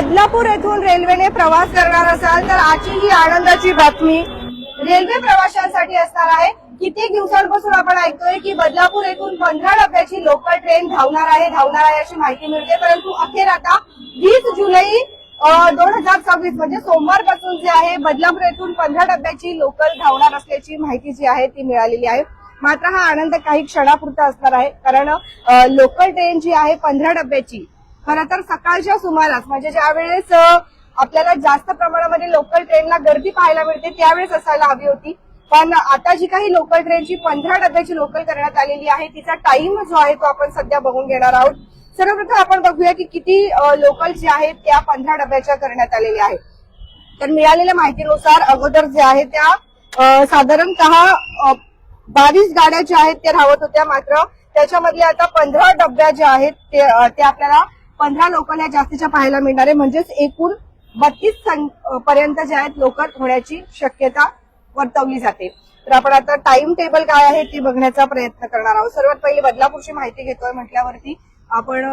बदलापूर येथून रेल्वेने प्रवास करणार असाल तर आजची ही आनंदाची बातमी रेल्वे प्रवाशांसाठी असणार आहे। कित्येक दिवसांपासून आपण ऐकतोय की बदलापूर येथून 15 डब्याची लोकल ट्रेन धावणार आहे अशी माहिती मिळते, परंतु अखेर आता 20 जुलै 2026 म्हणजे सोमवारपासून जे आहे बदलापूर येथून 15 डब्याची लोकल धावणार असल्याची माहिती जी आहे ती मिळालेली आहे। मात्र हा आनंद काही क्षणापुरता असणार आहे, कारण लोकल ट्रेन जी आहे 15 डब्याची खरं तर सकाळच्या सुमारास म्हणजे ज्यावेळेस आपल्याला जास्त प्रमाणामध्ये लोकल ट्रेनला गर्दी पाहायला मिळते त्यावेळेस असायला हवी होती, पण आता जी काही लोकल ट्रेनची 15 डब्याची लोकल करण्यात आलेली आहे तिचा टाइम जो आहे तो आपण सध्या बघून घेणार आहोत। सर्वप्रथम आपण बघूया की किती लोकल जे आहेत त्या 15 डब्याच्या करण्यात आलेल्या आहेत। तर मिळालेल्या माहितीनुसार अगोदर जे आहे त्या साधारणतः 22 गाड्या ज्या आहेत त्या धावत होत्या, मात्र त्याच्यामधल्या आता 15 डब्या ज्या आहेत ते आपल्याला 15 लोकल या जास्तीच्या पाहायला मिळणार आहे, म्हणजेच एकूण 32 पर्यंत जे आहेत लोकल होण्याची शक्यता वर्तवली जाते। तर आपण आता टाइम टेबल काय आहे ते बघण्याचा प्रयत्न करणार आहोत। सर्वात पहिली बदलापूरची माहिती घेतोय म्हटल्यावरती आपण